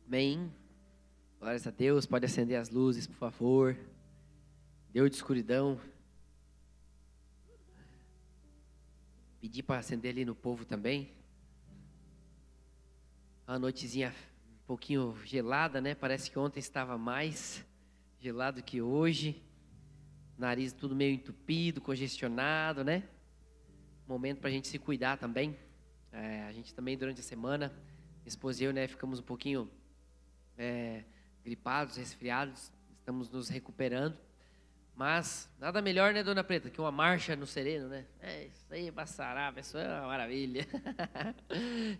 Amém. Glórias a Deus. Pode acender as luzes, por favor. Deus de escuridão. Pedi para acender ali no povo também. Uma noitezinha um pouquinho gelada, né? Parece que ontem estava mais gelado que hoje. Nariz tudo meio entupido, congestionado, né? Momento para a gente se cuidar também. A gente também durante a semana, minha esposa e eu, né, ficamos um pouquinho gripados, resfriados. Estamos nos recuperando. Mas nada melhor, né, Dona Preta, que uma marcha no sereno, né? Isso aí, Baçará, pessoal, é uma maravilha.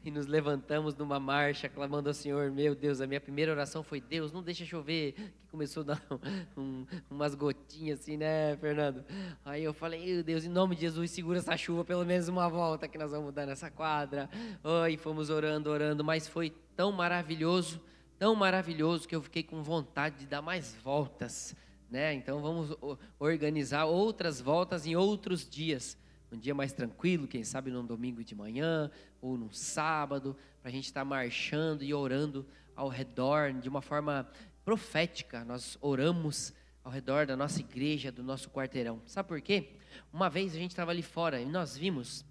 E nos levantamos numa marcha, clamando ao Senhor. Meu Deus, a minha primeira oração foi: Deus, não deixa chover. Que começou a dar umas gotinhas assim, né, Fernando? Aí eu falei: meu Deus, em nome de Jesus, segura essa chuva pelo menos uma volta que nós vamos dar nessa quadra. E fomos orando, mas foi tão maravilhoso que eu fiquei com vontade de dar mais voltas. Então vamos organizar outras voltas em outros dias, um dia mais tranquilo, quem sabe num domingo de manhã ou num sábado, para a gente estar marchando e orando ao redor de uma forma profética. Nós oramos ao redor da nossa igreja, do nosso quarteirão. Sabe por quê? Uma vez a gente estava ali fora e nós vimos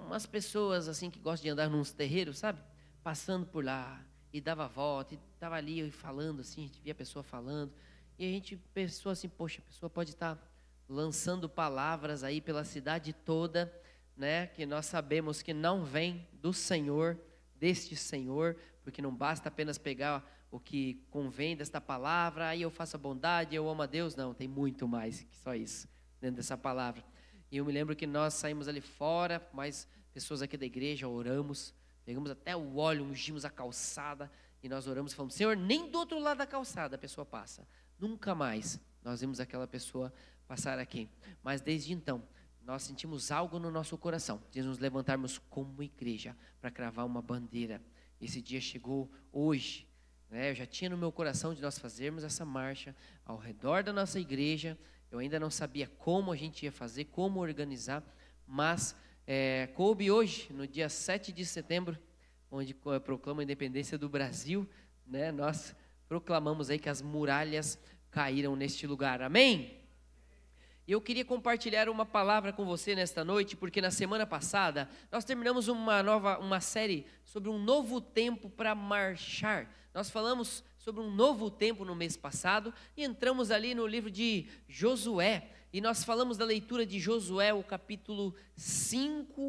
umas pessoas assim que gostam de andar nos terreiros, sabe? Passando por lá e dava a volta e estava ali falando assim, a gente via a pessoa falando. E a gente pensou assim: poxa, a pessoa pode estar lançando palavras aí pela cidade toda, né? Que nós sabemos que não vem do Senhor, deste Senhor, porque não basta apenas pegar o que convém desta palavra, aí eu faço a bondade, eu amo a Deus. Não, tem muito mais que só isso dentro dessa palavra. E eu me lembro que nós saímos ali fora, mais pessoas aqui da igreja, oramos, pegamos até o óleo, ungimos a calçada, e nós oramos e falamos: Senhor, nem do outro lado da calçada a pessoa passa. Nunca mais nós vimos aquela pessoa passar aqui. Mas desde então, nós sentimos algo no nosso coração de nos levantarmos como igreja para cravar uma bandeira. Esse dia chegou hoje, né? Eu já tinha no meu coração de nós fazermos essa marcha ao redor da nossa igreja. Eu ainda não sabia como a gente ia fazer, como organizar, mas coube hoje, no dia 7 de setembro, onde proclama a independência do Brasil, né? Nós proclamamos aí que as muralhas caíram neste lugar, amém? E eu queria compartilhar uma palavra com você nesta noite, porque na semana passada nós terminamos uma série sobre um novo tempo para marchar. Nós falamos sobre um novo tempo no mês passado e entramos ali no livro de Josué, e nós falamos da leitura de Josué, o capítulo 5,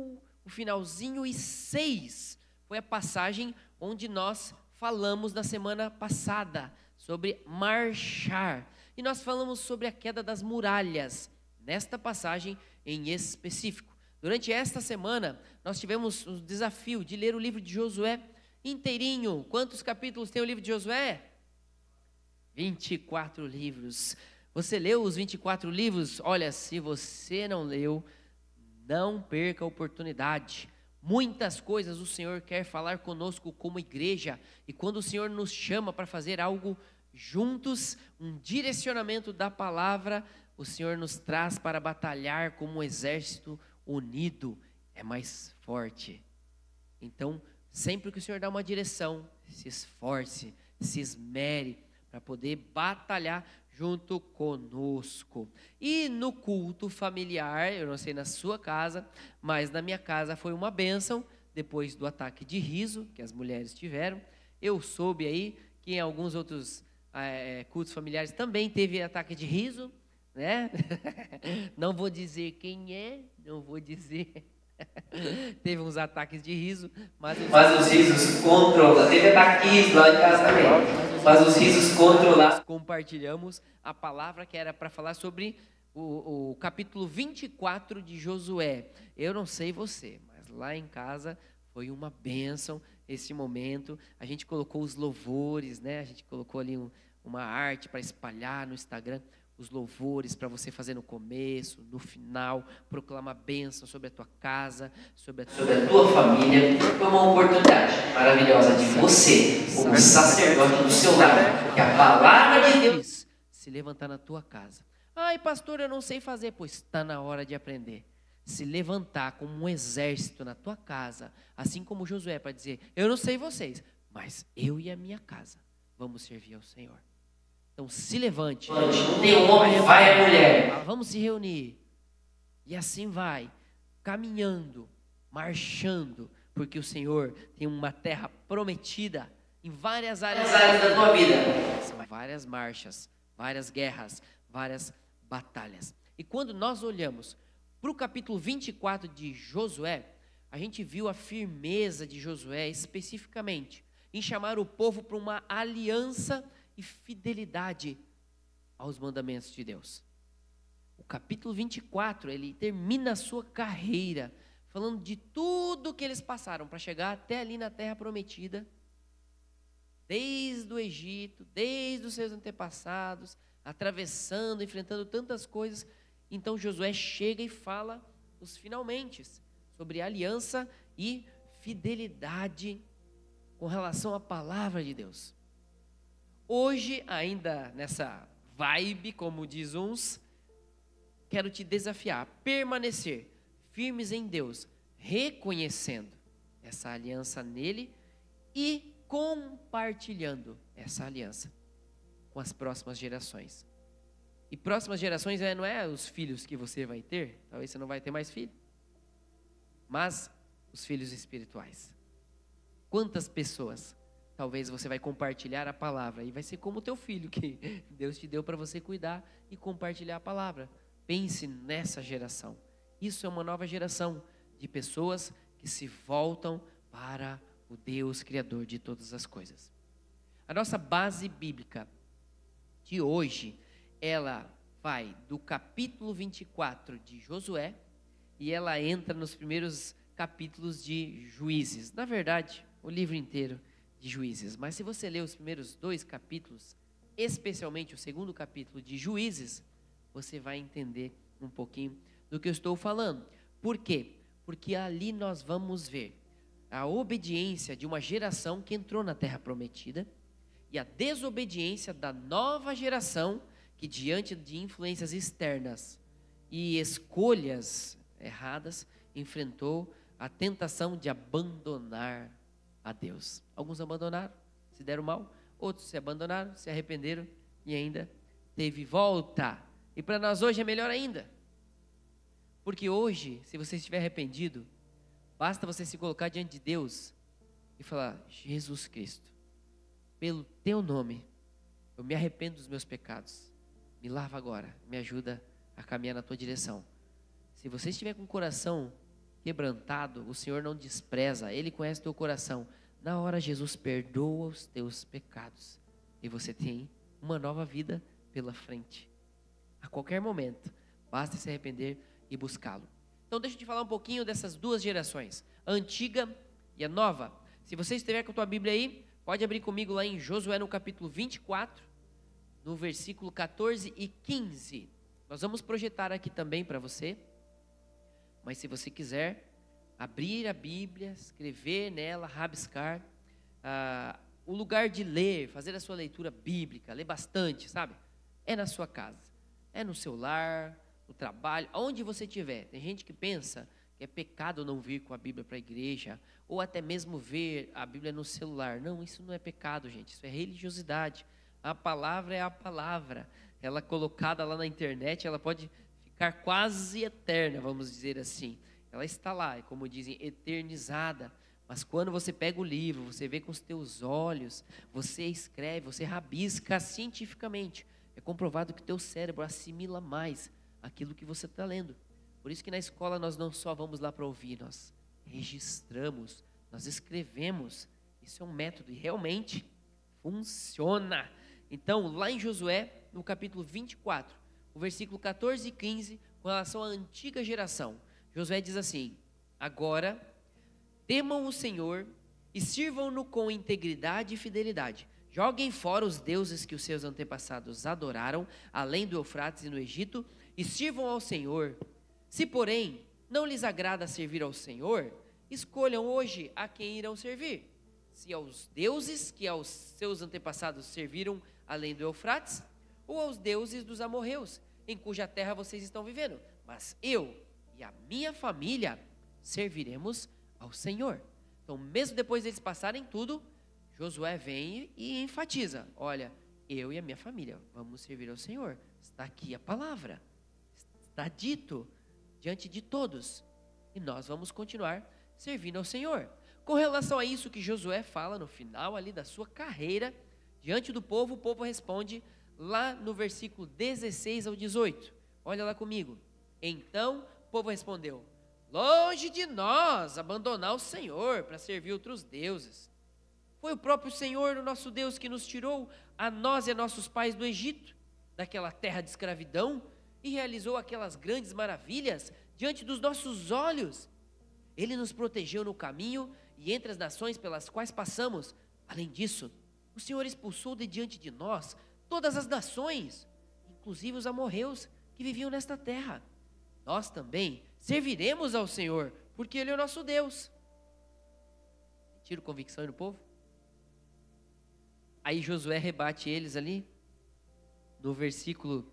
o finalzinho, e 6, foi a passagem onde nós falamos na semana passada sobre marchar, e nós falamos sobre a queda das muralhas, nesta passagem em específico. Durante esta semana, nós tivemos o desafio de ler o livro de Josué inteirinho. Quantos capítulos tem o livro de Josué? 24 livros. Você leu os 24 livros? Olha, se você não leu, não perca a oportunidade. Muitas coisas o Senhor quer falar conosco como igreja, e quando o Senhor nos chama para fazer algo juntos, um direcionamento da palavra, o Senhor nos traz para batalhar como um exército unido, é mais forte. Então, sempre que o Senhor dá uma direção, se esforce, se esmere para poder batalhar junto conosco. E no culto familiar, eu não sei na sua casa, mas na minha casa foi uma bênção. Depois do ataque de riso que as mulheres tiveram, eu soube aí que em alguns outros cultos familiares também teve ataque de riso, né? Não vou dizer quem é, não vou dizer. Teve uns ataques de riso, mas os risos controlados. Teve ataque de riso lá em casa também, mas os risos controlados. Compartilhamos a palavra que era para falar sobre o capítulo 24 de Josué. Eu não sei você, mas lá em casa foi uma bênção esse momento. A gente colocou os louvores, né? A gente colocou ali uma arte para espalhar no Instagram, os louvores para você fazer no começo, no final, proclamar bênção sobre a tua casa, sobre a tua família. Foi uma oportunidade maravilhosa de você, como sacerdote do seu lar, que a palavra de Deus se levantar na tua casa. Ai, pastor, eu não sei fazer. Pois está na hora de aprender. Se levantar como um exército na tua casa, assim como Josué, para dizer: eu não sei vocês, mas eu e a minha casa vamos servir ao Senhor. Então se levante. Não tem um homem, vai a mulher. Vamos se reunir. E assim vai, caminhando, marchando, porque o Senhor tem uma terra prometida em várias áreas da tua vida. São várias marchas, várias guerras, várias batalhas. E quando nós olhamos para o capítulo 24 de Josué, a gente viu a firmeza de Josué especificamente em chamar o povo para uma aliança e fidelidade aos mandamentos de Deus. O capítulo 24, ele termina a sua carreira falando de tudo que eles passaram para chegar até ali na terra prometida, desde o Egito, desde os seus antepassados, atravessando, enfrentando tantas coisas. Então Josué chega e fala os finalmente sobre aliança e fidelidade com relação à palavra de Deus. Hoje, ainda nessa vibe, como diz uns, quero te desafiar a permanecer firmes em Deus, reconhecendo essa aliança nele e compartilhando essa aliança com as próximas gerações. E próximas gerações não é os filhos que você vai ter, talvez você não vai ter mais filho, mas os filhos espirituais. Quantas pessoas talvez você vai compartilhar a palavra e vai ser como o teu filho que Deus te deu para você cuidar e compartilhar a palavra. Pense nessa geração. Isso é uma nova geração de pessoas que se voltam para o Deus Criador de todas as coisas. A nossa base bíblica de hoje, ela vai do capítulo 24 de Josué e ela entra nos primeiros capítulos de Juízes. Na verdade, o livro inteiro de Juízes. Mas se você ler os primeiros 2 capítulos, especialmente o 2º capítulo de Juízes, você vai entender um pouquinho do que eu estou falando. Por quê? Porque ali nós vamos ver a obediência de uma geração que entrou na terra prometida e a desobediência da nova geração que, diante de influências externas e escolhas erradas, enfrentou a tentação de abandonar a Deus. Alguns abandonaram, se deram mal, outros se abandonaram, se arrependeram e ainda teve volta. E para nós hoje é melhor ainda, porque hoje, se você estiver arrependido, basta você se colocar diante de Deus e falar: Jesus Cristo, pelo teu nome, eu me arrependo dos meus pecados, me lava agora, me ajuda a caminhar na tua direção. Se você estiver com o coração quebrantado, o Senhor não despreza, Ele conhece o teu coração. Na hora, Jesus perdoa os teus pecados e você tem uma nova vida pela frente. A qualquer momento, basta se arrepender e buscá-lo. Então deixa eu te falar um pouquinho dessas 2 gerações, a antiga e a nova. Se você estiver com a tua Bíblia aí, pode abrir comigo lá em Josué no capítulo 24, no versículo 14 e 15. Nós vamos projetar aqui também para você, mas se você quiser abrir a Bíblia, escrever nela, rabiscar, o lugar de ler, fazer a sua leitura bíblica, ler bastante, sabe? É na sua casa, é no seu lar, no trabalho, aonde você estiver. Tem gente que pensa que é pecado não vir com a Bíblia para a igreja, ou até mesmo ver a Bíblia no celular. Não, isso não é pecado, gente, isso é religiosidade. A palavra é a palavra, ela colocada lá na internet, ela pode ficar quase eterna, vamos dizer assim. Ela está lá, como dizem, eternizada. Mas quando você pega o livro, você vê com os teus olhos, você escreve, você rabisca cientificamente. É comprovado que o teu cérebro assimila mais aquilo que você está lendo. Por isso que na escola nós não só vamos lá para ouvir, nós registramos, nós escrevemos. Isso é um método e realmente funciona. Então, lá em Josué, no capítulo 24, o versículo 14 e 15, com relação à antiga geração, Josué diz assim: agora temam o Senhor e sirvam-no com integridade e fidelidade. Joguem fora os deuses que os seus antepassados adoraram, além do Eufrates e no Egito, e sirvam ao Senhor. Se, porém, não lhes agrada servir ao Senhor, escolham hoje a quem irão servir. Se aos deuses que aos seus antepassados serviram além do Eufrates, ou aos deuses dos amorreus, em cuja terra vocês estão vivendo. Mas eu e a minha família serviremos ao Senhor. Então, mesmo depois deles passarem tudo, Josué vem e enfatiza: olha, eu e a minha família vamos servir ao Senhor. Está aqui a palavra, está dito diante de todos, e nós vamos continuar servindo ao Senhor. Com relação a isso que Josué fala no final ali da sua carreira, diante do povo, o povo responde lá no versículo 16 ao 18. Olha lá comigo. Então o povo respondeu: longe de nós abandonar o Senhor para servir outros deuses. Foi o próprio Senhor, o nosso Deus, que nos tirou a nós e a nossos pais do Egito, daquela terra de escravidão, e realizou aquelas grandes maravilhas diante dos nossos olhos. Ele nos protegeu no caminho e entre as nações pelas quais passamos. Além disso, o Senhor expulsou de diante de nós todas as nações, inclusive os amorreus que viviam nesta terra. Nós também serviremos ao Senhor, porque Ele é o nosso Deus. Sentiram convicção aí no povo? Aí Josué rebate eles ali, no versículo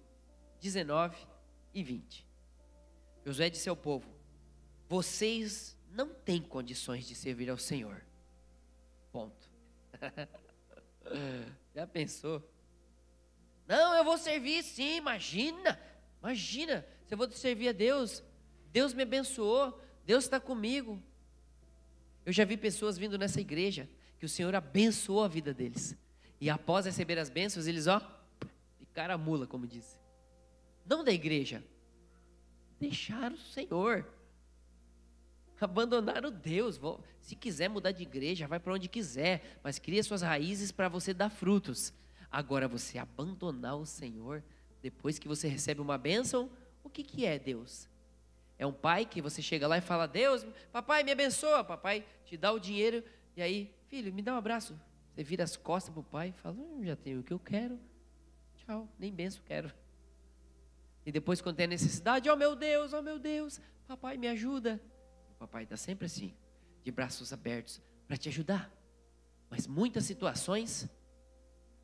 19 e 20. Josué disse ao povo: vocês não têm condições de servir ao Senhor. Ponto. Já pensou? Não, eu vou servir sim, imagina, se eu vou servir a Deus, Deus me abençoou, Deus está comigo. Eu já vi pessoas vindo nessa igreja, que o Senhor abençoou a vida deles, e após receber as bênçãos, eles ficaram a mula, como disse. Não da igreja, deixaram o Senhor, abandonaram Deus. Se quiser mudar de igreja, vai para onde quiser, mas cria suas raízes para você dar frutos. Agora, você abandonar o Senhor, depois que você recebe uma bênção, o que é Deus? É um pai que você chega lá e fala: Deus, papai me abençoa, papai te dá o dinheiro, e aí, filho, me dá um abraço. Você vira as costas para o pai e fala: já tenho o que eu quero, tchau, nem benção quero. E depois, quando tem necessidade: oh meu Deus, papai me ajuda. O papai está sempre assim, de braços abertos, para te ajudar. Mas muitas situações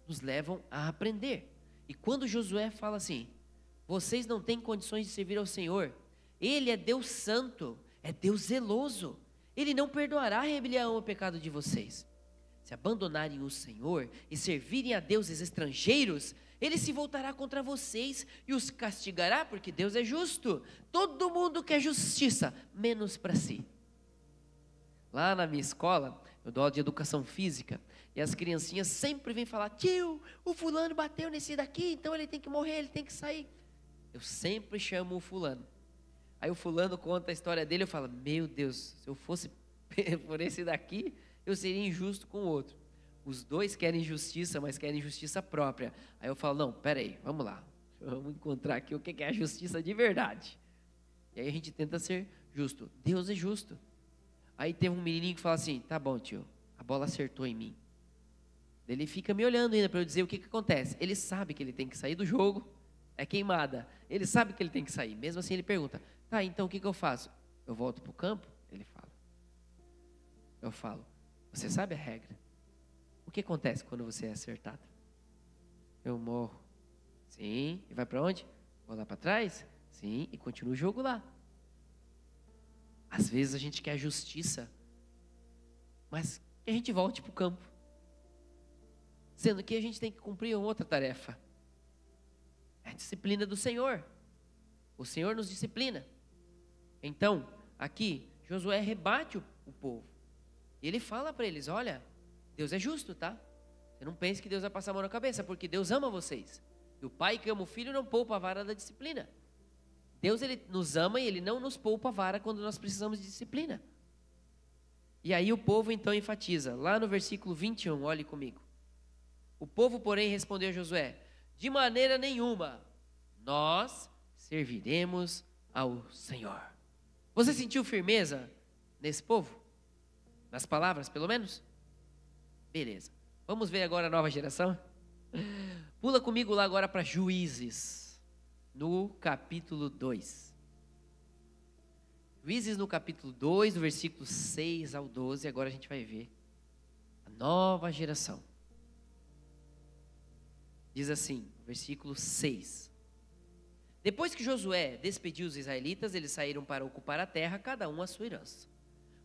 nos levam a aprender. E quando Josué fala assim: vocês não têm condições de servir ao Senhor, Ele é Deus santo, é Deus zeloso, Ele não perdoará a rebelião ou o pecado de vocês. Se abandonarem o Senhor e servirem a deuses estrangeiros, Ele se voltará contra vocês e os castigará, porque Deus é justo. Todo mundo quer justiça, menos para si. Lá na minha escola, eu dou aula de educação física, e as criancinhas sempre vêm falar: tio, o fulano bateu nesse daqui, então ele tem que morrer, ele tem que sair. Eu sempre chamo o fulano. Aí o fulano conta a história dele, eu falo: meu Deus, se eu fosse por esse daqui, eu seria injusto com o outro. Os dois querem justiça, mas querem justiça própria. Aí eu falo: não, peraí, vamos lá, vamos encontrar aqui o que é a justiça de verdade. E aí a gente tenta ser justo. Deus é justo. Aí teve um menininho que fala assim: tá bom, tio, a bola acertou em mim. Ele fica me olhando ainda para eu dizer o que acontece. Ele sabe que ele tem que sair do jogo, é queimada. Ele sabe que ele tem que sair. Mesmo assim ele pergunta: tá, então o que eu faço? Eu volto para o campo? Ele fala. Eu falo: você sabe a regra? O que acontece quando você é acertado? Eu morro. Sim. E vai para onde? Vou lá para trás? Sim. E continua o jogo lá. Às vezes a gente quer justiça, mas que a gente volte para o campo, sendo que a gente tem que cumprir outra tarefa. É a disciplina do Senhor. O Senhor nos disciplina. Então, aqui, Josué rebate o povo. E ele fala para eles: olha, Deus é justo, tá? Você não pense que Deus vai passar a mão na cabeça, porque Deus ama vocês. E o pai que ama o filho não poupa a vara da disciplina. Deus, Ele nos ama e Ele não nos poupa a vara quando nós precisamos de disciplina. E aí o povo então enfatiza, lá no versículo 21, olhe comigo. O povo, porém, respondeu a Josué: de maneira nenhuma, nós serviremos ao Senhor. Você sentiu firmeza nesse povo? Nas palavras, pelo menos? Beleza. Vamos ver agora a nova geração? Pula comigo lá agora para Juízes, no capítulo 2. Juízes no capítulo 2, do versículo 6 ao 12, agora a gente vai ver a nova geração. Diz assim, versículo 6. Depois que Josué despediu os israelitas, eles saíram para ocupar a terra, cada um a sua herança.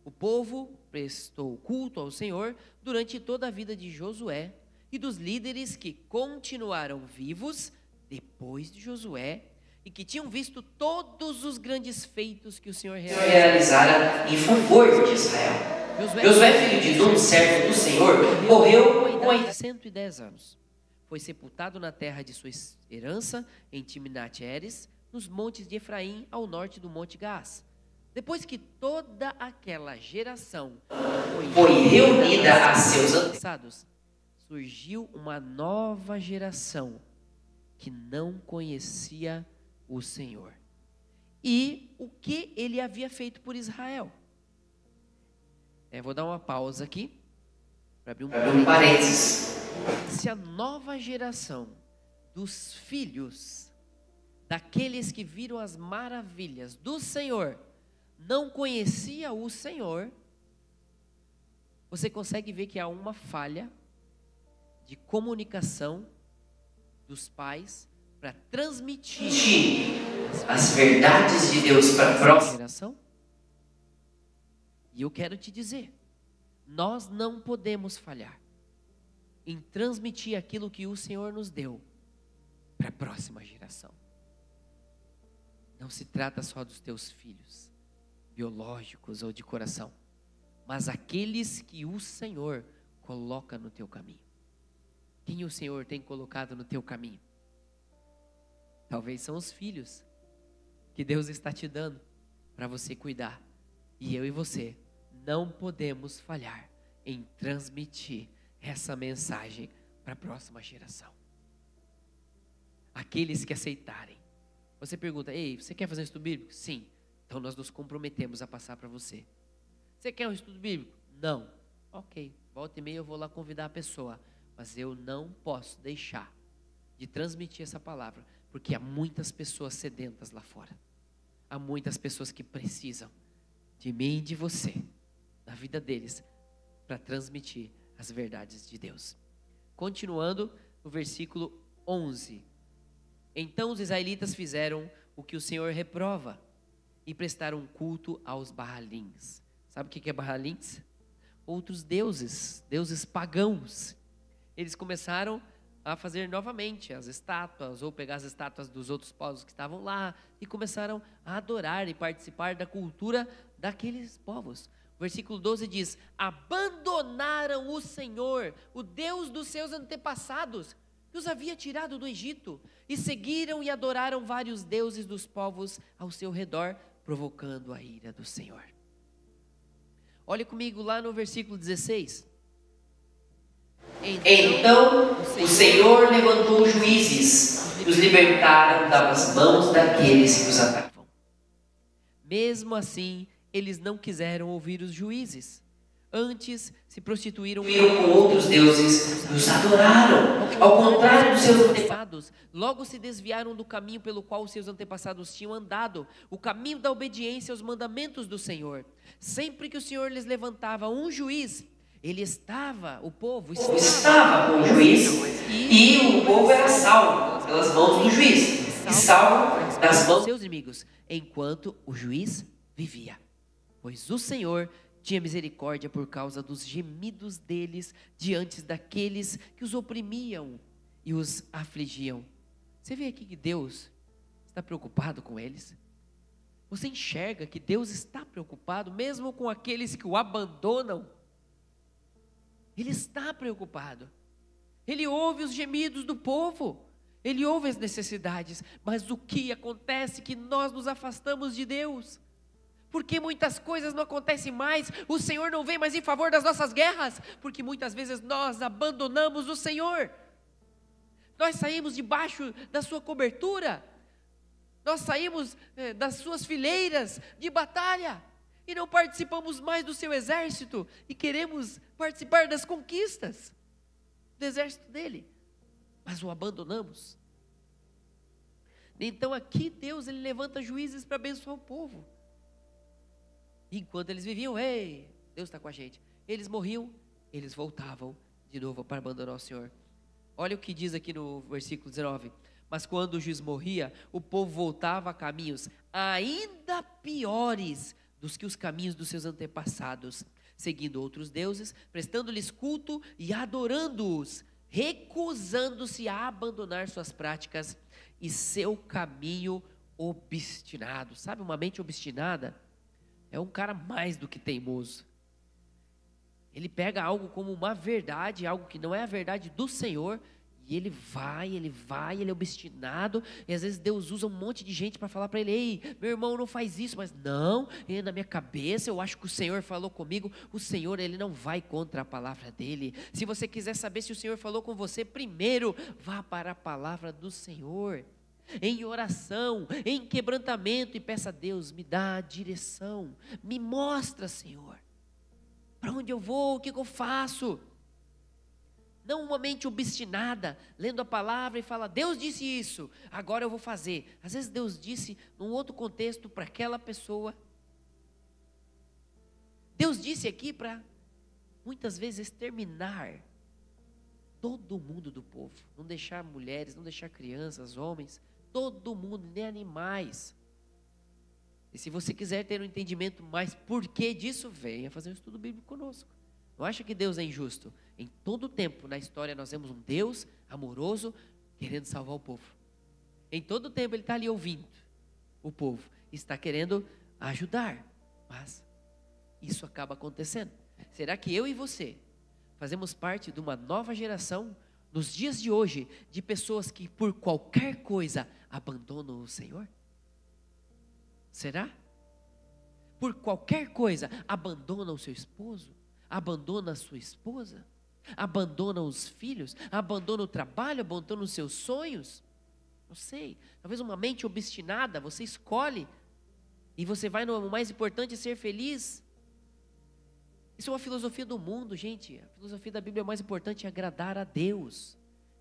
O povo prestou culto ao Senhor durante toda a vida de Josué e dos líderes que continuaram vivos depois de Josué e que tinham visto todos os grandes feitos que o Senhor realizara em favor de Israel. Josué, filho de Nun, servo do Senhor, morreu com a idade de 110 anos. Foi sepultado na terra de sua herança, em Timnat-Heres, nos montes de Efraim, ao norte do Monte Gás. Depois que toda aquela geração foi reunida a seus antepassados, surgiu uma nova geração que não conhecia o Senhor e o que ele havia feito por Israel. Vou dar uma pausa aqui para abrir um parênteses. Se a nova geração dos filhos daqueles que viram as maravilhas do Senhor não conhecia o Senhor, você consegue ver que há uma falha de comunicação dos pais para transmitir as verdades de Deus para a próxima geração? E eu quero te dizer, nós não podemos falhar em transmitir aquilo que o Senhor nos deu para a próxima geração. Não se trata só dos teus filhos, biológicos ou de coração, mas aqueles que o Senhor coloca no teu caminho. Quem o Senhor tem colocado no teu caminho? Talvez são os filhos que Deus está te dando para você cuidar. E eu e você não podemos falhar em transmitir essa mensagem para a próxima geração. Aqueles que aceitarem. Você pergunta, ei, você quer fazer um estudo bíblico? Sim. Então nós nos comprometemos a passar para você. Você quer um estudo bíblico? Não. Ok, volta e meia eu vou lá convidar a pessoa. Mas eu não posso deixar de transmitir essa palavra, porque há muitas pessoas sedentas lá fora. Há muitas pessoas que precisam de mim e de você, na vida deles, para transmitir as verdades de Deus. Continuando no versículo 11. Então os israelitas fizeram o que o Senhor reprova e prestaram culto aos Baalins. Sabe o que é Baalins? Outros deuses, deuses pagãos. Eles começaram a fazer novamente as estátuas, ou pegar as estátuas dos outros povos que estavam lá, e começaram a adorar e participar da cultura daqueles povos. O versículo 12 diz: abandonaram o Senhor, o Deus dos seus antepassados, que os havia tirado do Egito, e seguiram e adoraram vários deuses dos povos ao seu redor, provocando a ira do Senhor. Olhe comigo lá no versículo 16. Então o Senhor levantou juízes e os libertaram das mãos daqueles que os atacavam. Mesmo assim, eles não quiseram ouvir os juízes. Antes se prostituíram com outros deuses e os adoraram. Ao contrário dos seus antepassados, logo se desviaram do caminho pelo qual os seus antepassados tinham andado, o caminho da obediência aos mandamentos do Senhor. Sempre que o Senhor lhes levantava um juiz, o povo estava com o juiz, e o povo era salvo pelas mãos do juiz, e salvo das mãos dos seus inimigos, enquanto o juiz vivia. Pois o Senhor tinha misericórdia por causa dos gemidos deles diante daqueles que os oprimiam e os afligiam. Você vê aqui que Deus está preocupado com eles? Você enxerga que Deus está preocupado mesmo com aqueles que o abandonam? Ele está preocupado. Ele ouve os gemidos do povo. Ele ouve as necessidades. Mas o que acontece é que nós nos afastamos de Deus. Porque muitas coisas não acontecem mais. O Senhor não vem mais em favor das nossas guerras. Porque muitas vezes nós abandonamos o Senhor. Nós saímos debaixo da sua cobertura. Nós saímos das suas fileiras de batalha. E não participamos mais do seu exército, e queremos participar das conquistas do exército dele, mas o abandonamos. Então aqui Deus ele levanta juízes para abençoar o povo. Enquanto eles viviam, ei, Deus está com a gente. Eles morriam, eles voltavam de novo para abandonar o Senhor. Olha o que diz aqui no versículo 19. Mas quando o juiz morria, o povo voltava a caminhos ainda piores dos que os caminhos dos seus antepassados, seguindo outros deuses, prestando-lhes culto e adorando-os, recusando-se a abandonar suas práticas e seu caminho obstinado. Sabe, uma mente obstinada é um cara mais do que teimoso. Ele pega algo como uma verdade, algo que não é a verdade do Senhor, e ele é obstinado, e às vezes Deus usa um monte de gente para falar para ele: ei, meu irmão, não faz isso, mas não, na minha cabeça eu acho que o Senhor falou comigo. O Senhor, ele não vai contra a palavra dele. Se você quiser saber se o Senhor falou com você, primeiro vá para a palavra do Senhor, em oração, em quebrantamento, e peça a Deus: me dá a direção, me mostra, Senhor, para onde eu vou, o que eu faço. Não uma mente obstinada, lendo a palavra e fala: Deus disse isso, agora eu vou fazer. Às vezes Deus disse num outro contexto para aquela pessoa. Deus disse aqui para, muitas vezes, exterminar todo mundo do povo. Não deixar mulheres, não deixar crianças, homens, todo mundo, nem animais. E se você quiser ter um entendimento mais porquê disso, venha fazer um estudo bíblico conosco. Não acha que Deus é injusto? Em todo tempo na história nós vemos um Deus amoroso querendo salvar o povo. Em todo tempo Ele está ali ouvindo o povo, está querendo ajudar, mas isso acaba acontecendo. Será que eu e você fazemos parte de uma nova geração nos dias de hoje, de pessoas que por qualquer coisa abandonam o Senhor? Será? Por qualquer coisa abandona o seu esposo, abandona a sua esposa, abandona os filhos, abandona o trabalho, abandona os seus sonhos? Não sei, talvez uma mente obstinada, você escolhe e você vai no mais importante, ser feliz. Isso é uma filosofia do mundo, gente. A filosofia da Bíblia, é mais importante, é agradar a Deus.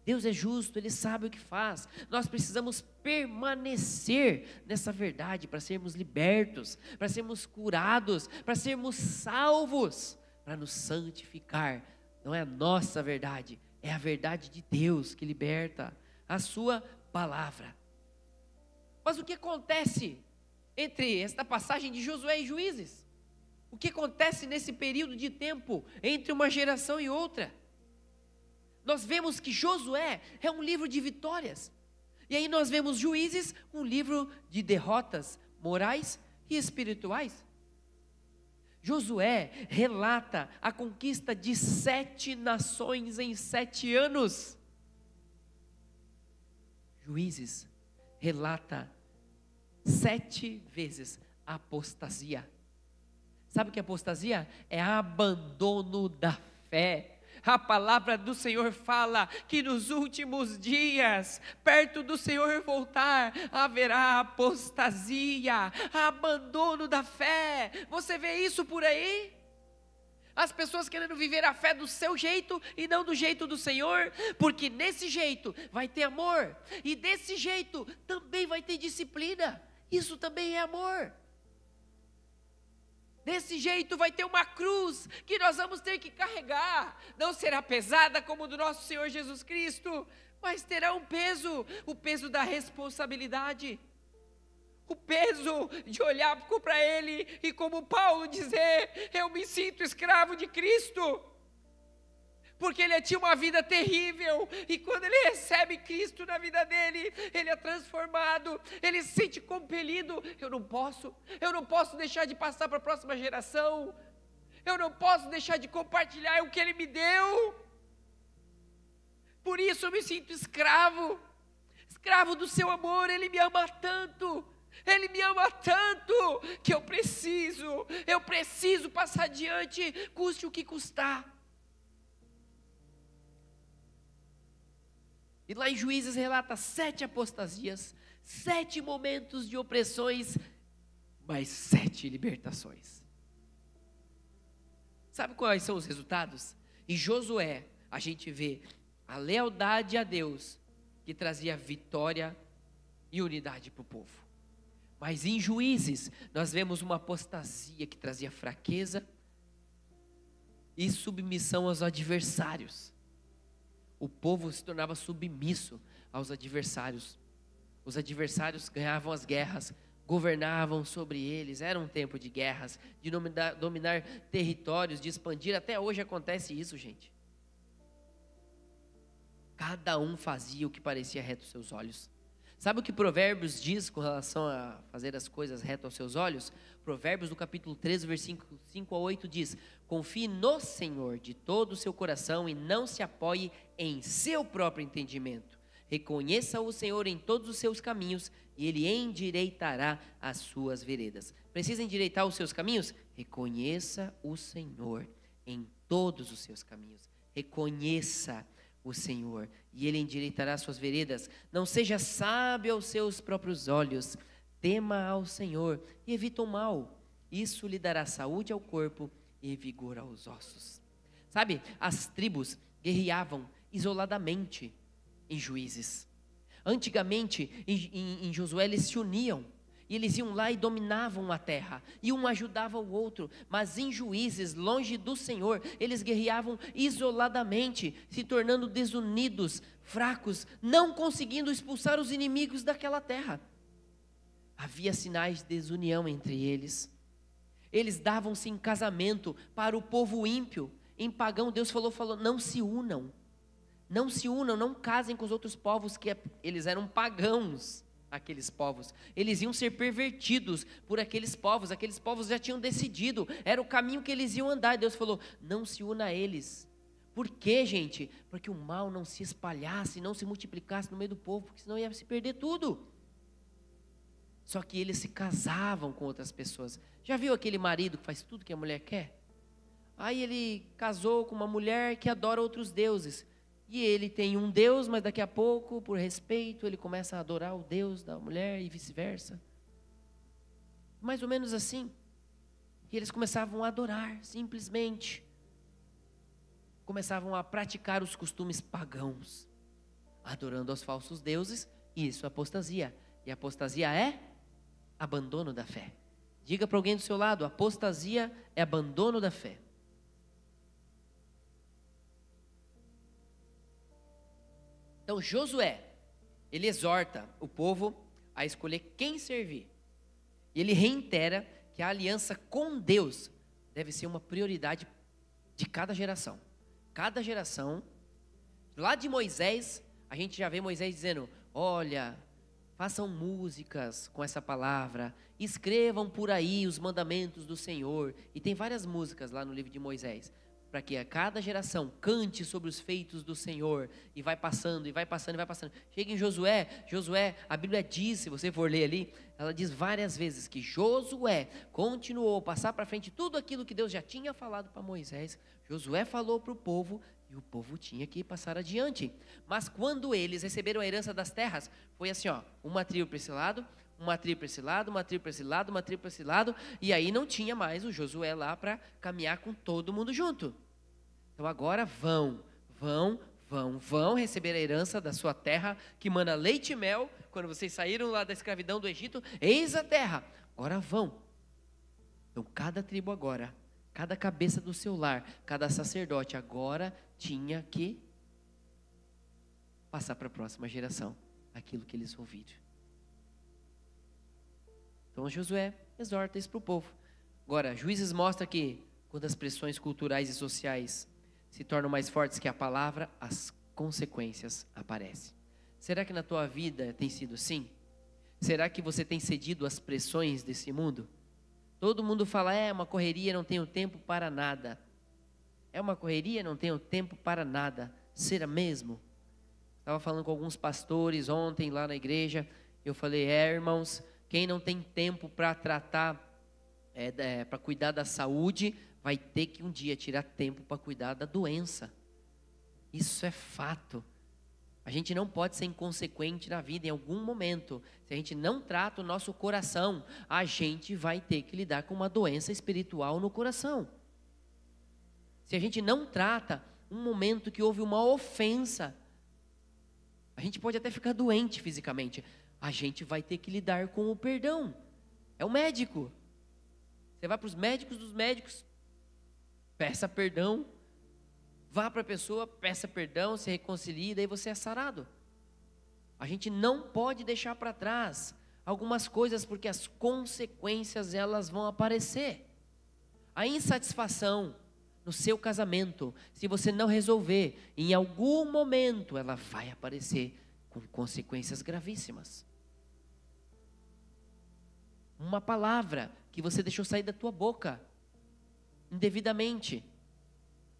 Deus é justo, Ele sabe o que faz. Nós precisamos permanecer nessa verdade para sermos libertos, para sermos curados, para sermos salvos, para nos santificar. Não é a nossa verdade, é a verdade de Deus que liberta, a sua palavra. Mas o que acontece entre esta passagem de Josué e Juízes? O que acontece nesse período de tempo entre uma geração e outra? Nós vemos que Josué é um livro de vitórias, e aí nós vemos Juízes, um livro de derrotas morais e espirituais. Josué relata a conquista de 7 nações em 7 anos. Juízes relata 7 vezes a apostasia. Sabe o que é apostasia? É abandono da fé. A palavra do Senhor fala que nos últimos dias, perto do Senhor voltar, haverá apostasia, abandono da fé. Você vê isso por aí? As pessoas querendo viver a fé do seu jeito e não do jeito do Senhor, porque nesse jeito vai ter amor, e desse jeito também vai ter disciplina. Isso também é amor. Desse jeito vai ter uma cruz que nós vamos ter que carregar. Não será pesada como do nosso Senhor Jesus Cristo, mas terá um peso, o peso da responsabilidade, o peso de olhar para Ele e, como Paulo, dizer: eu me sinto escravo de Cristo. Porque ele tinha uma vida terrível, e quando ele recebe Cristo na vida dele, ele é transformado, ele se sente compelido: eu não posso deixar de passar para a próxima geração, eu não posso deixar de compartilhar o que ele me deu, por isso eu me sinto escravo do seu amor. Ele me ama tanto, que eu preciso passar adiante, custe o que custar. E lá em Juízes relata 7 apostasias, 7 momentos de opressões, mas 7 libertações. Sabe quais são os resultados? Em Josué, a gente vê a lealdade a Deus, que trazia vitória e unidade para o povo. Mas em Juízes, nós vemos uma apostasia que trazia fraqueza e submissão aos adversários. O povo se tornava submisso aos adversários. Os adversários ganhavam as guerras governavam sobre eles. Era um tempo de guerras, de dominar territórios, de expandir. Até hoje acontece isso, gente. Cada um fazia o que parecia reto aos seus olhos. Sabe o que Provérbios diz com relação a fazer as coisas reto aos seus olhos? Provérbios do capítulo 13, versículo 5 a 8 diz: confie no Senhor de todo o seu coração e não se apoie em seu próprio entendimento. Reconheça o Senhor em todos os seus caminhos e Ele endireitará as suas veredas. Precisa endireitar os seus caminhos? Reconheça o Senhor em todos os seus caminhos. Reconheça o Senhor e Ele endireitará as suas veredas. Não seja sábio aos seus próprios olhos. Tema ao Senhor e evita o mal. Isso lhe dará saúde ao corpo e vigor aos ossos. Sabe, as tribos guerreavam isoladamente em Juízes. Antigamente, em Josué, eles se uniam. E eles iam lá e dominavam a terra. E um ajudava o outro. Mas em Juízes, longe do Senhor, eles guerreavam isoladamente, se tornando desunidos, fracos, não conseguindo expulsar os inimigos daquela terra. Havia sinais de desunião entre eles. Eles davam-se em casamento para o povo ímpio. Em pagão, Deus falou, não se unam. Não se unam, não casem com os outros povos, que eles eram pagãos, aqueles povos. Eles iam ser pervertidos por aqueles povos já tinham decidido, era o caminho que eles iam andar. E Deus falou, não se una a eles. Por quê, gente? Para que o mal não se espalhasse, não se multiplicasse no meio do povo, porque senão ia se perder tudo. Só que eles se casavam com outras pessoas. Já viu aquele marido que faz tudo que a mulher quer? Aí ele casou com uma mulher que adora outros deuses. E ele tem um Deus, mas daqui a pouco, por respeito, ele começa a adorar o Deus da mulher e vice-versa. Mais ou menos assim. E eles começavam a adorar, simplesmente. Começavam a praticar os costumes pagãos, adorando aos falsos deuses, e isso é apostasia. E apostasia é abandono da fé. Diga para alguém do seu lado, apostasia é abandono da fé. Então Josué, ele exorta o povo a escolher quem servir. E ele reitera que a aliança com Deus deve ser uma prioridade de cada geração. Cada geração, lá de Moisés, a gente já vê Moisés dizendo, olha, façam músicas com essa palavra, escrevam por aí os mandamentos do Senhor. E tem várias músicas lá no livro de Moisés, para que a cada geração cante sobre os feitos do Senhor, e vai passando, e vai passando, e vai passando. Chega em Josué, a Bíblia diz, se você for ler ali, ela diz várias vezes que Josué continuou a passar para frente tudo aquilo que Deus já tinha falado para Moisés. Josué falou para o povo, e o povo tinha que passar adiante. Mas quando eles receberam a herança das terras, foi assim, ó, uma tribo para esse lado, uma tribo para esse lado, uma tribo para esse lado, uma tribo para esse lado, e aí não tinha mais o Josué lá para caminhar com todo mundo junto. Então agora vão receber a herança da sua terra, que mana leite e mel. Quando vocês saíram lá da escravidão do Egito, eis a terra, agora vão. Então cada tribo agora, cada cabeça do seu lar, cada sacerdote agora tinha que passar para a próxima geração aquilo que eles ouviram. Então Josué exorta isso para o povo. Agora, Juízes mostra que quando as pressões culturais e sociais se tornam mais fortes que a palavra, as consequências aparecem. Será que na tua vida tem sido assim? Será que você tem cedido às pressões desse mundo? Todo mundo fala, é uma correria, não tenho tempo para nada. É uma correria, não tenho tempo para nada. Será mesmo? Estava falando com alguns pastores ontem lá na igreja. Eu falei, irmãos, quem não tem tempo para tratar, para cuidar da saúde, vai ter que um dia tirar tempo para cuidar da doença. Isso é fato. A gente não pode ser inconsequente na vida em algum momento. Se a gente não trata o nosso coração, a gente vai ter que lidar com uma doença espiritual no coração. Se a gente não trata um momento que houve uma ofensa, a gente pode até ficar doente fisicamente. A gente vai ter que lidar com o perdão. É o médico. Você vai para os médicos dos médicos, peça perdão, vá para a pessoa, peça perdão, se reconcilie, daí você é sarado. A gente não pode deixar para trás algumas coisas, porque as consequências elas vão aparecer. A insatisfação no seu casamento, se você não resolver, em algum momento ela vai aparecer com consequências gravíssimas. Uma palavra que você deixou sair da tua boca indevidamente,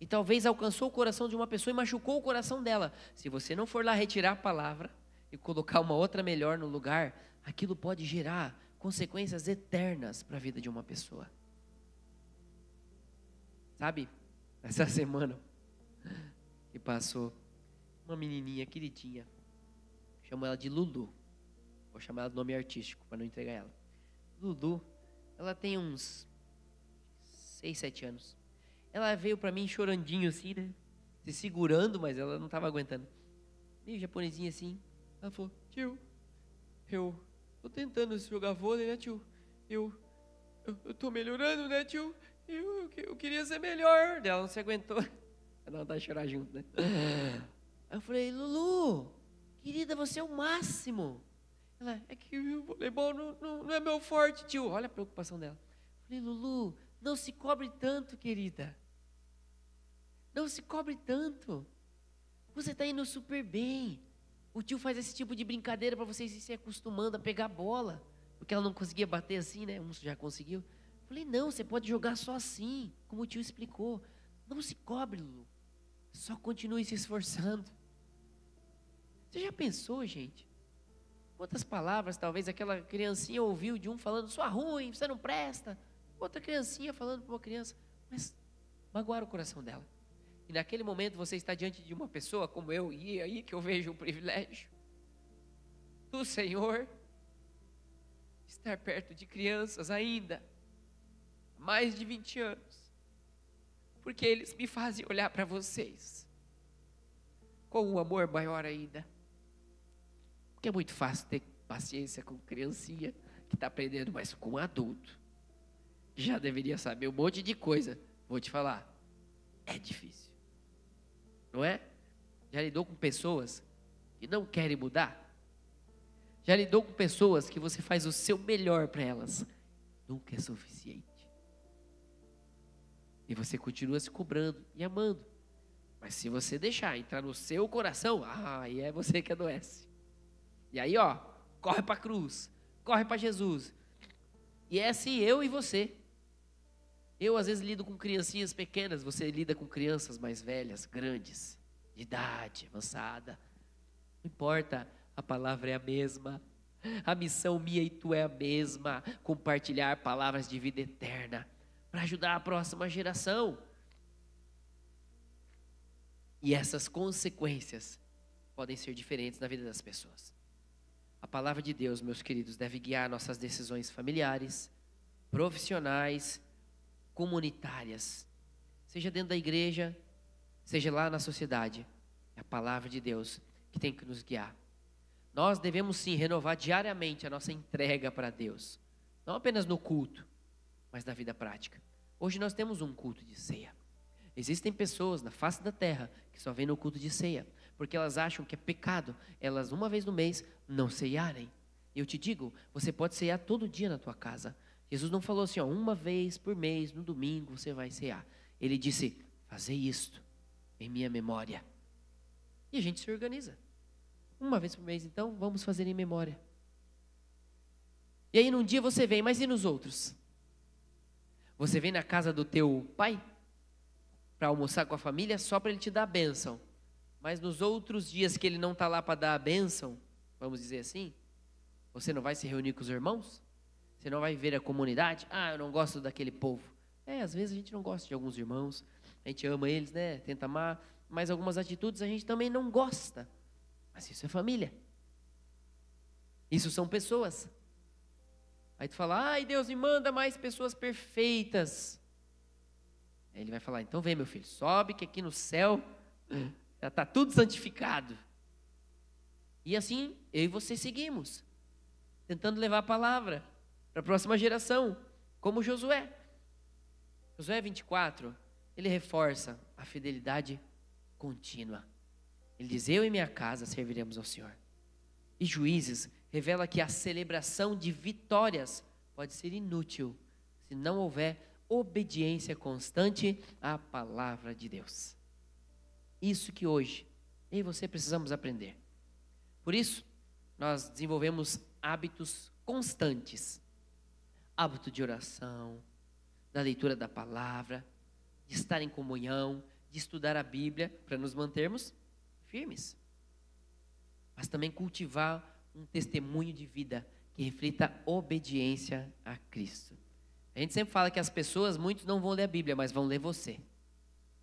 e talvez alcançou o coração de uma pessoa e machucou o coração dela. Se você não for lá retirar a palavra e colocar uma outra melhor no lugar, aquilo pode gerar consequências eternas para a vida de uma pessoa. Sabe, essa semana que passou, uma menininha queridinha, chamo ela de Lulu, vou chamar ela de nome artístico para não entregar ela. Lulu, ela tem uns 6, 7 anos. Ela veio para mim chorandinho assim, né? Se segurando, mas ela não estava aguentando. Meio japonesinha assim. Ela falou: tio, eu tô tentando jogar vôlei, né, tio? Eu tô melhorando, né, tio? Eu queria ser melhor. Ela não se aguentou. Ela não tá chorar junto, né? Aí eu falei: Lulu, querida, você é o máximo. Ela: é que o voleibol não é meu forte, tio. Olha a preocupação dela. Eu falei: Lulu, não se cobre tanto, querida. Não se cobre tanto. Você está indo super bem. O tio faz esse tipo de brincadeira para vocês se acostumando a pegar bola. Porque ela não conseguia bater assim, né? Um já conseguiu. Eu falei: não, você pode jogar só assim, como o tio explicou. Não se cobre, Lulu. Só continue se esforçando. Você já pensou, gente? Quantas palavras talvez aquela criancinha ouviu de um falando: sua ruim, você não presta. Outra criancinha falando para uma criança, mas magoaram o coração dela. E naquele momento você está diante de uma pessoa como eu, e aí que eu vejo o privilégio do Senhor, estar perto de crianças ainda, mais de 20 anos, porque eles me fazem olhar para vocês com um amor maior ainda. Porque é muito fácil ter paciência com criancinha que está aprendendo, mas com adulto, que já deveria saber um monte de coisa, vou te falar, é difícil. Não é? Já lidou com pessoas que não querem mudar? Já lidou com pessoas que você faz o seu melhor para elas? Nunca é suficiente. E você continua se cobrando e amando. Mas se você deixar entrar no seu coração, aí é você que adoece. E aí, corre para a cruz, corre para Jesus. E é assim eu e você. Eu às vezes lido com criancinhas pequenas, você lida com crianças mais velhas, grandes, de idade avançada. Não importa, a palavra é a mesma. A missão minha e tua é a mesma. Compartilhar palavras de vida eterna para ajudar a próxima geração. E essas consequências podem ser diferentes na vida das pessoas. A palavra de Deus, meus queridos, deve guiar nossas decisões familiares, profissionais, comunitárias, seja dentro da igreja, seja lá na sociedade. É a palavra de Deus que tem que nos guiar. Nós devemos sim renovar diariamente a nossa entrega para Deus, não apenas no culto, mas na vida prática. Hoje nós temos um culto de ceia. Existem pessoas na face da terra que só vêm no culto de ceia, porque elas acham que é pecado elas uma vez no mês não ceiarem. E eu te digo, você pode ceiar todo dia na tua casa. Jesus não falou assim, uma vez por mês, no domingo você vai cear. Ele disse: fazei isto em minha memória. E a gente se organiza. Uma vez por mês, então, vamos fazer em memória. E aí num dia você vem, mas e nos outros? Você vem na casa do teu pai para almoçar com a família só para ele te dar a bênção. Mas nos outros dias que ele não está lá para dar a bênção, vamos dizer assim, você não vai se reunir com os irmãos? Você não vai ver a comunidade? Eu não gosto daquele povo. Às vezes a gente não gosta de alguns irmãos, a gente ama eles, né? Tenta amar, mas algumas atitudes a gente também não gosta. Mas isso é família. Isso são pessoas. Aí tu fala: Deus me manda mais pessoas perfeitas. Aí ele vai falar: então vem, meu filho, sobe que aqui no céu já está tudo santificado. E assim, eu e você seguimos, tentando levar a palavra para a próxima geração, como Josué. Josué 24, ele reforça a fidelidade contínua. Ele diz: eu e minha casa serviremos ao Senhor. E Juízes revela que a celebração de vitórias pode ser inútil se não houver obediência constante à palavra de Deus. Isso que hoje eu e você precisamos aprender. Por isso, nós desenvolvemos hábitos constantes. Hábito de oração, da leitura da palavra, de estar em comunhão, de estudar a Bíblia, para nos mantermos firmes. Mas também cultivar um testemunho de vida que reflita obediência a Cristo. A gente sempre fala que as pessoas, muitos não vão ler a Bíblia, mas vão ler você.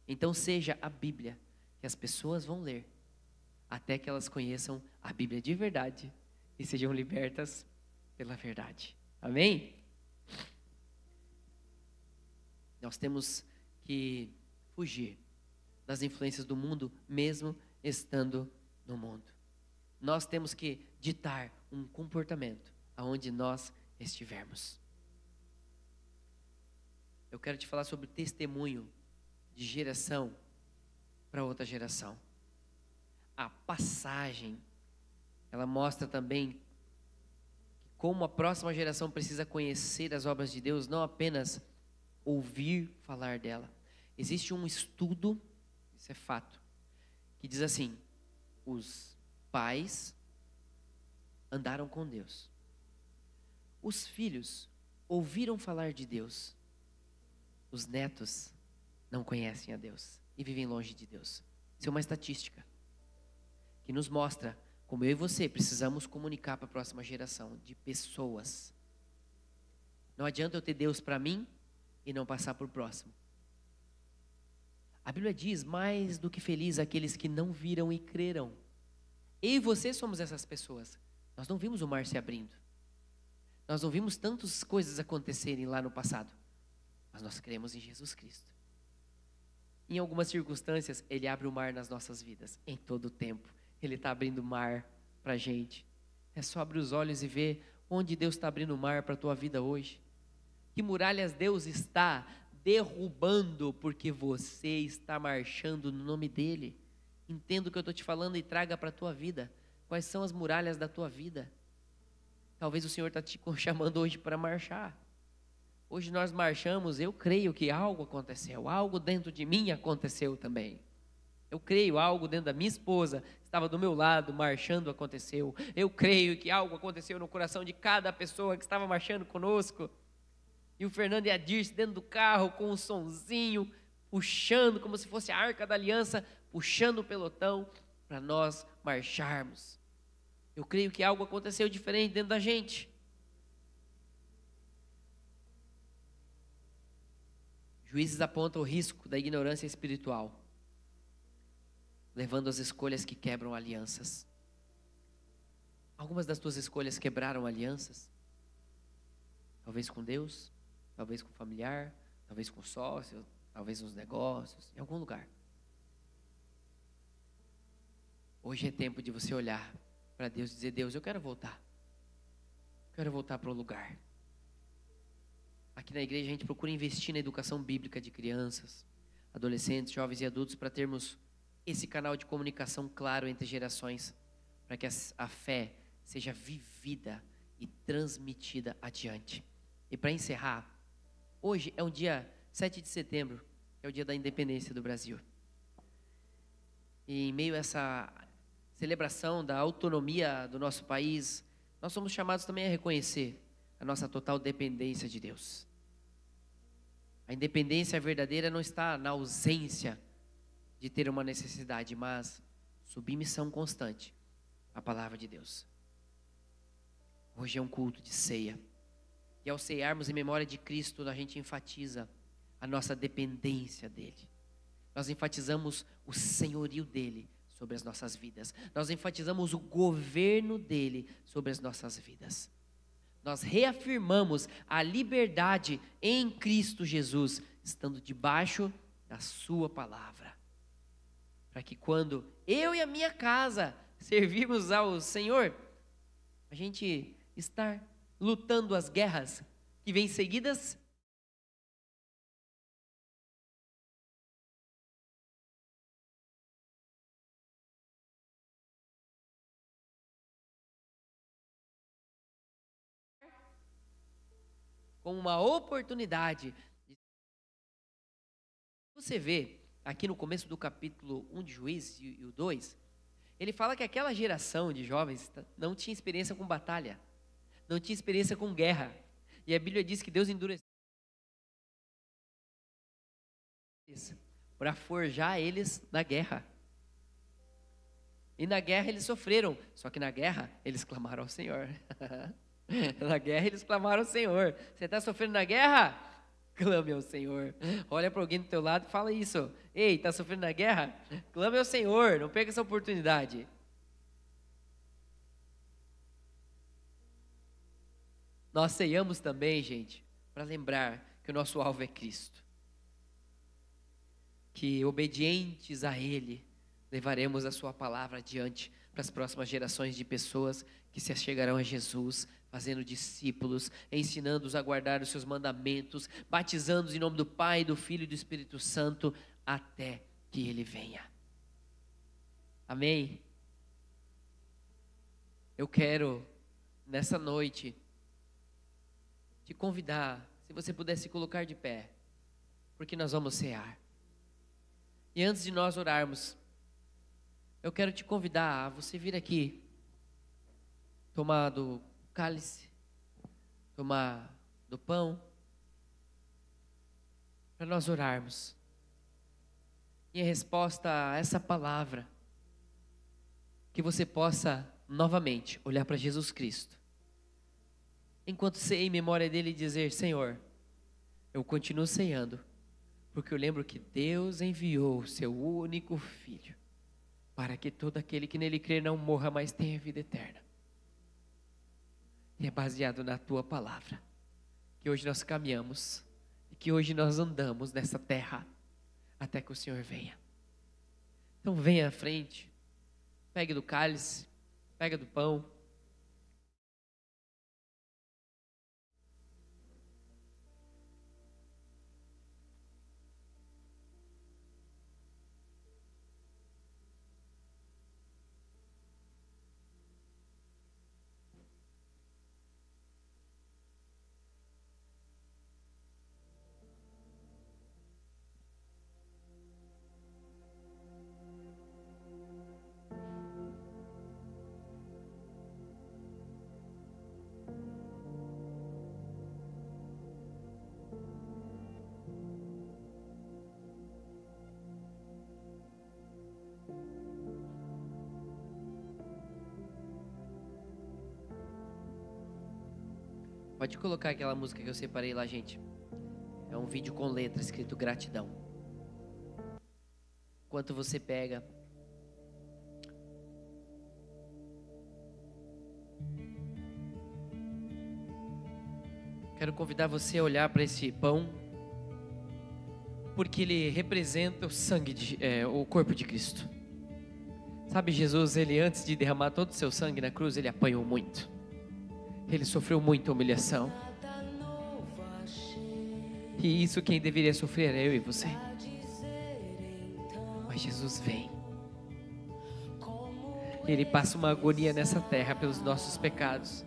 Então seja a Bíblia que as pessoas vão ler, até que elas conheçam a Bíblia de verdade e sejam libertas pela verdade. Amém? Nós temos que fugir das influências do mundo, mesmo estando no mundo. Nós temos que ditar um comportamento aonde nós estivermos. Eu quero te falar sobre testemunho de geração para outra geração. A passagem, ela mostra também como a próxima geração precisa conhecer as obras de Deus, não apenas ouvir falar dela. Existe um estudo, isso é fato, que diz assim: os pais andaram com Deus, os filhos ouviram falar de Deus, os netos não conhecem a Deus e vivem longe de Deus. Isso é uma estatística que nos mostra como eu e você precisamos comunicar para a próxima geração de pessoas. Não adianta eu ter Deus para mim e não passar para o próximo. A Bíblia diz: mais do que feliz aqueles que não viram e creram. Eu e você somos essas pessoas. Nós não vimos o mar se abrindo. Nós não vimos tantas coisas acontecerem lá no passado. Mas nós cremos em Jesus Cristo. Em algumas circunstâncias, Ele abre o mar nas nossas vidas. Em todo o tempo, Ele está abrindo o mar para a gente. É só abrir os olhos e ver onde Deus está abrindo o mar para a tua vida hoje. Que muralhas Deus está derrubando porque você está marchando no nome dEle. Entenda o que eu estou te falando e traga para a tua vida. Quais são as muralhas da tua vida? Talvez o Senhor está te chamando hoje para marchar. Hoje nós marchamos, eu creio que algo aconteceu, algo dentro de mim aconteceu também. Eu creio, algo dentro da minha esposa, estava do meu lado, marchando, aconteceu. Eu creio que algo aconteceu no coração de cada pessoa que estava marchando conosco. E o Fernando e a Dirce dentro do carro com um sonzinho, puxando como se fosse a Arca da Aliança, puxando o pelotão para nós marcharmos. Eu creio que algo aconteceu diferente dentro da gente. Juízes apontam o risco da ignorância espiritual, levando às escolhas que quebram alianças. Algumas das tuas escolhas quebraram alianças. Talvez com Deus, talvez com o familiar, talvez com o sócio, talvez nos negócios, em algum lugar. Hoje é tempo de você olhar para Deus e dizer: Deus, eu quero voltar. Quero voltar para o lugar. Aqui na igreja a gente procura investir na educação bíblica de crianças, adolescentes, jovens e adultos, para termos esse canal de comunicação claro entre gerações, para que a fé seja vivida e transmitida adiante. E para encerrar, hoje é um dia 7 de setembro, é o dia da independência do Brasil. E em meio a essa celebração da autonomia do nosso país, nós somos chamados também a reconhecer a nossa total dependência de Deus. A independência verdadeira não está na ausência de ter uma necessidade, mas submissão constante à palavra de Deus. Hoje é um culto de ceia. E ao cearmos em memória de Cristo, a gente enfatiza a nossa dependência dEle. Nós enfatizamos o senhorio dEle sobre as nossas vidas. Nós enfatizamos o governo dEle sobre as nossas vidas. Nós reafirmamos a liberdade em Cristo Jesus, estando debaixo da sua palavra. Para que quando eu e a minha casa servirmos ao Senhor, a gente estar lutando as guerras que vêm seguidas como uma oportunidade. Você vê aqui no começo do capítulo 1 de Juízes e o 2, ele fala que aquela geração de jovens não tinha experiência com batalha, não tinha experiência com guerra. E a Bíblia diz que Deus endureceu para forjar eles na guerra. E na guerra eles sofreram, só que na guerra eles clamaram ao Senhor. Na guerra eles clamaram ao Senhor. Você está sofrendo na guerra? Clame ao Senhor. Olha para alguém do teu lado e fala isso. Ei, está sofrendo na guerra? Clame ao Senhor, não perca essa oportunidade. Nós ceiamos também, gente, para lembrar que o nosso alvo é Cristo. Que obedientes a Ele, levaremos a sua palavra adiante para as próximas gerações de pessoas que se achegarão a Jesus, fazendo discípulos, ensinando-os a guardar os seus mandamentos, batizando-os em nome do Pai, do Filho e do Espírito Santo, até que Ele venha. Amém? Eu quero, nessa noite, te convidar, se você pudesse colocar de pé, porque nós vamos cear. E antes de nós orarmos, eu quero te convidar a você vir aqui, tomar do cálice, tomar do pão, para nós orarmos. E em resposta a essa palavra, que você possa novamente olhar para Jesus Cristo, enquanto ceia em memória dele e dizer: Senhor, eu continuo ceando, porque eu lembro que Deus enviou o seu único Filho, para que todo aquele que nele crer não morra, mas tenha vida eterna. E é baseado na tua palavra que hoje nós caminhamos e que hoje nós andamos nessa terra até que o Senhor venha. Então venha à frente, pegue do cálice, pega do pão. Pode colocar aquela música que eu separei lá, gente. É um vídeo com letra escrito gratidão. Enquanto você pega, quero convidar você a olhar para esse pão, porque ele representa o sangue, o corpo de Cristo. Sabe, Jesus, ele antes de derramar todo o seu sangue na cruz, ele apanhou muito. Ele sofreu muita humilhação. E isso quem deveria sofrer é eu e você. Mas Jesus vem. Ele passa uma agonia nessa terra pelos nossos pecados,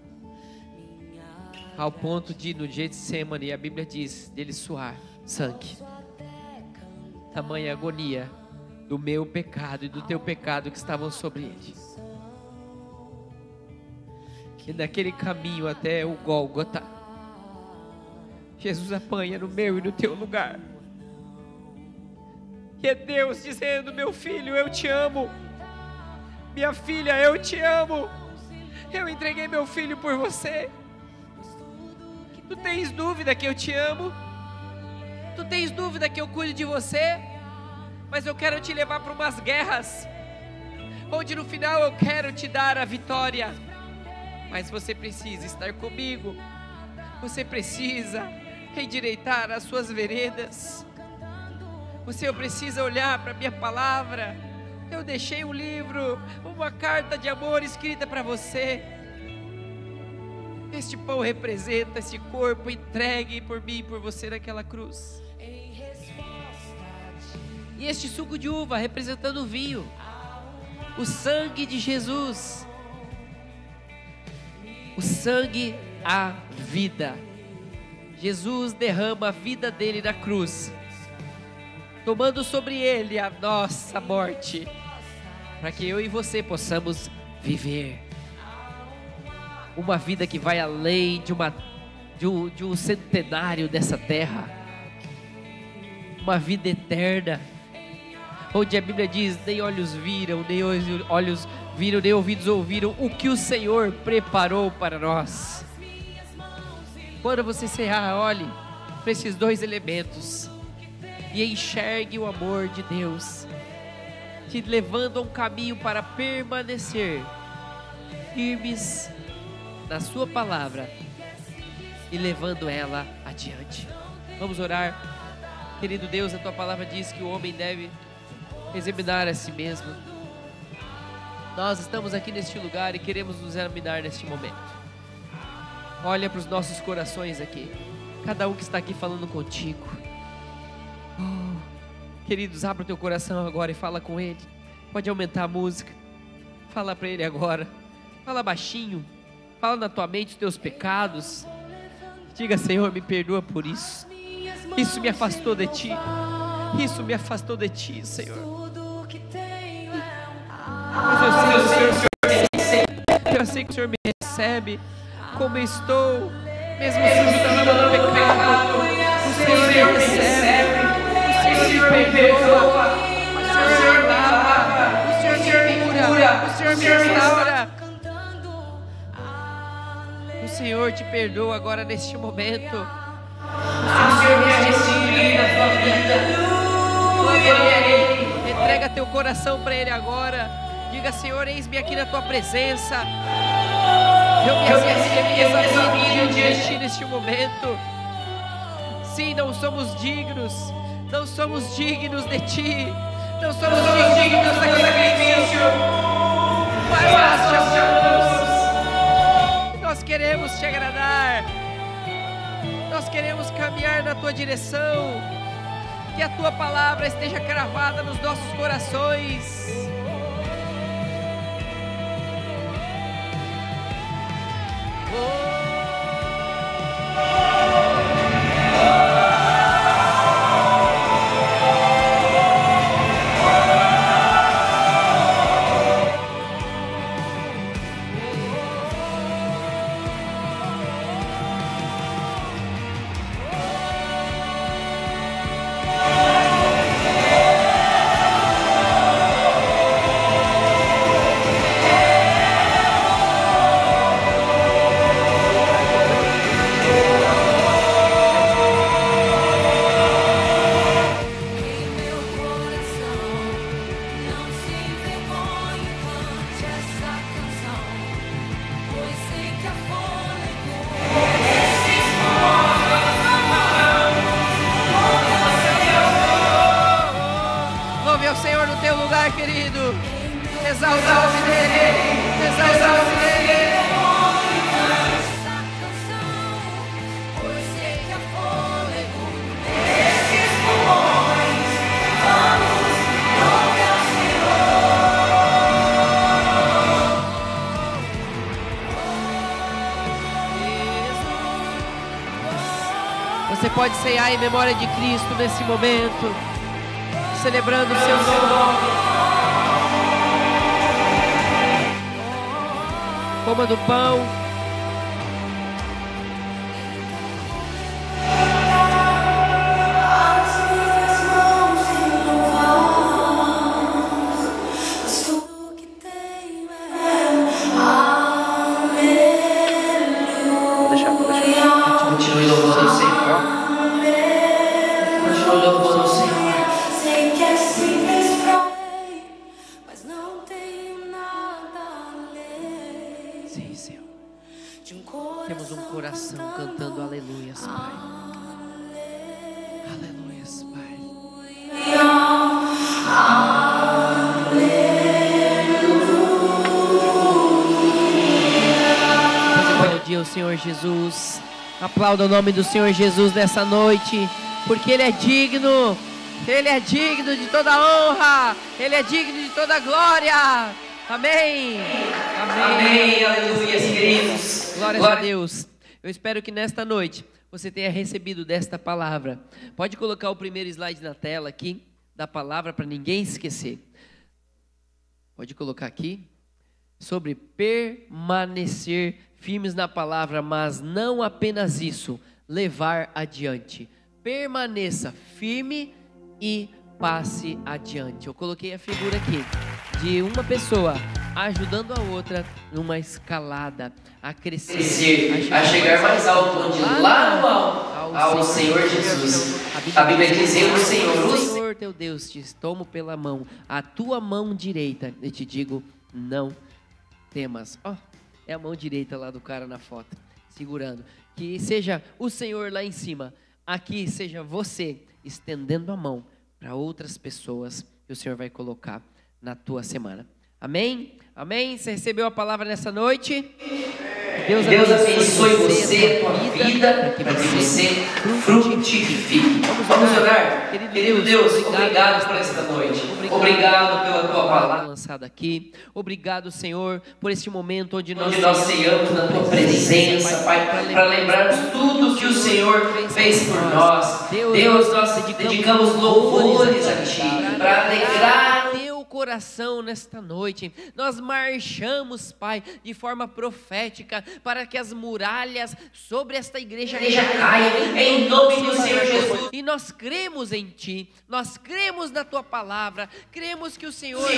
ao ponto de no Getsemane, a Bíblia diz, dele suar sangue. Tamanha agonia do meu pecado e do teu pecado que estavam sobre ele. E naquele caminho até o Gólgota, Jesus apanha no meu e no teu lugar. E é Deus dizendo: meu filho, eu te amo. Minha filha, eu te amo. Eu entreguei meu filho por você. Tu tens dúvida que eu te amo? Tu tens dúvida que eu cuido de você? Mas eu quero te levar para umas guerras, onde no final eu quero te dar a vitória. Mas você precisa estar comigo. Você precisa endireitar as suas veredas. Você precisa olhar para a minha palavra. Eu deixei um livro, uma carta de amor escrita para você. Este pão representa esse corpo entregue por mim e por você naquela cruz. E este suco de uva representando o vinho, o sangue de Jesus. O sangue, a vida. Jesus derrama a vida dele na cruz, tomando sobre ele a nossa morte, para que eu e você possamos viver uma vida que vai além de um centenário dessa terra, uma vida eterna, onde a Bíblia diz: nem olhos viram, nem olhos viram, nem ouvidos ouviram o que o Senhor preparou para nós. Quando você encerrar, olhe para esses dois elementos e enxergue o amor de Deus, te levando a um caminho para permanecer firmes na sua palavra e levando ela adiante. Vamos orar. Querido Deus, a tua palavra diz que o homem deve examinar a si mesmo. Nós estamos aqui neste lugar e queremos nos examinar neste momento. Olha para os nossos corações aqui, cada um que está aqui falando contigo. Queridos, abra o teu coração agora e fala com Ele. Pode aumentar a música, fala para Ele agora, fala baixinho, fala na tua mente os teus pecados. Diga: Senhor, me perdoa por isso. Isso me afastou de Ti. Isso me afastou de Ti, Senhor. Mas eu sei que o Senhor me recebe como estou, mesmo sujo da lama do pecado. O Senhor me recebe, o Senhor me perdoa, o Senhor lava, o Senhor me cura, o Senhor me restaura. O Senhor te perdoa agora neste momento. O Senhor me restitui na tua vida. Entrega teu coração para Ele agora. Diga: Senhor, eis-me aqui na tua presença. Eu me desafio diante de Ti neste momento. Sim, não somos dignos. Não somos dignos de Ti. Não somos dignos do sacrifício. Mas nós te amamos. Nós queremos Te agradar. Nós queremos caminhar na Tua direção. Que a Tua palavra esteja cravada nos nossos corações. Querido, exalta o nome dele, exalta o nome dele. Esses pulmões, vamos louvar ao Senhor. Você pode ceiar em memória de Cristo nesse momento, celebrando o seu nome. Coma do pão. Continue louvando o Senhor. Continue louvando o Senhor. Sei que é simples pra mim, mas não tenho nada além. Sim, Senhor. Temos um coração cantando aleluias, Pai. Aleluias, Pai. Aplaudir o Senhor Jesus. Aplauda o nome do Senhor Jesus nessa noite, porque Ele é digno. Ele é digno de toda honra. Ele é digno de toda glória. Amém. Amém. Aleluia, queridos. Glórias a Deus. Eu espero que nesta noite você tenha recebido desta palavra. Pode colocar o primeiro slide na tela aqui, da palavra, para ninguém esquecer. Pode colocar aqui. Sobre permanecer firmes na palavra, mas não apenas isso, levar adiante. Permaneça firme e passe adiante. Eu coloquei a figura aqui de uma pessoa ajudando a outra numa escalada a crescer, a chegar mais alto, onde lá no alto ao Senhor Jesus. A Bíblia diz: eu, o Senhor teu Deus, te tomo pela mão, a tua mão direita, e te digo, não temas. É a mão direita lá do cara na foto, segurando. Que seja o Senhor lá em cima, aqui seja você estendendo a mão para outras pessoas que o Senhor vai colocar na tua semana. Amém? Amém? Você recebeu a palavra nessa noite? Deus abençoe você, a tua vida, para que você frutifique. Vamos orar? Querido Deus, obrigado por esta noite. Obrigado pela tua palavra lançada aqui. Obrigado, Senhor, por este momento onde nós ceiamos na tua presença, Pai, para lembrarmos tudo que o Senhor fez por nós. Deus, nós dedicamos louvores a Ti, para alegrar coração nesta noite. Nós marchamos, Pai, de forma profética, para que as muralhas sobre esta igreja caiam em nome do Senhor Jesus. E nós cremos em Ti, nós cremos na Tua palavra, cremos que o Senhor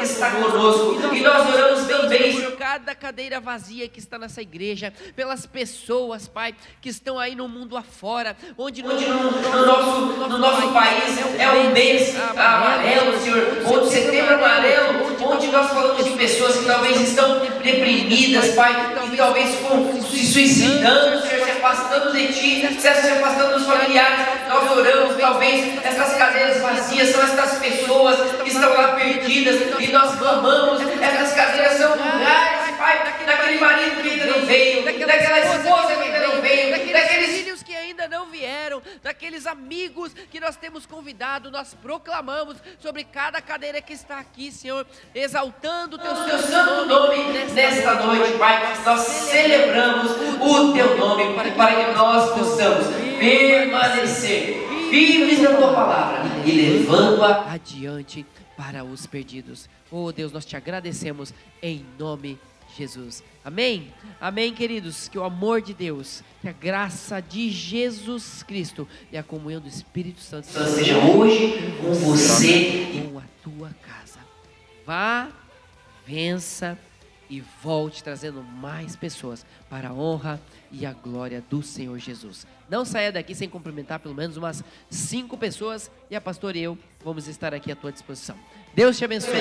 está conosco, e nós oramos também por cada cadeira vazia que está nessa igreja, pelas pessoas, Pai, que estão aí no mundo afora, onde no nosso país é um mês amarelo, Senhor, onde setembro amarelo, onde nós falamos de pessoas que talvez estão deprimidas, Pai, que talvez se suicidando, Senhor, se afastando de Ti, se afastando dos familiares. Nós oramos, talvez essas cadeiras vazias são essas pessoas que estão lá perdidas, e nós clamamos, essas cadeiras são lugares, Pai, daquele marido que ainda não veio, daquela esposa que ainda não veio, daqueles filhos que ainda não vieram, daqueles amigos que nós temos convidado. Nós proclamamos sobre cada cadeira que está aqui, Senhor, exaltando o Teu santo nome nesta noite, Pai. Nós celebramos o Teu nome para que nós possamos permanecer firmes na Tua palavra e levando-a adiante para os perdidos. Oh Deus, nós Te agradecemos em nome de Jesus. Amém? Amém, queridos. Que o amor de Deus, que a graça de Jesus Cristo e a comunhão do Espírito Santo seja hoje com você, com a tua casa. Vá, vença e volte trazendo mais pessoas para a honra e a glória do Senhor Jesus. Não saia daqui sem cumprimentar pelo menos umas 5 pessoas, e a pastora e eu vamos estar aqui à tua disposição. Deus te abençoe.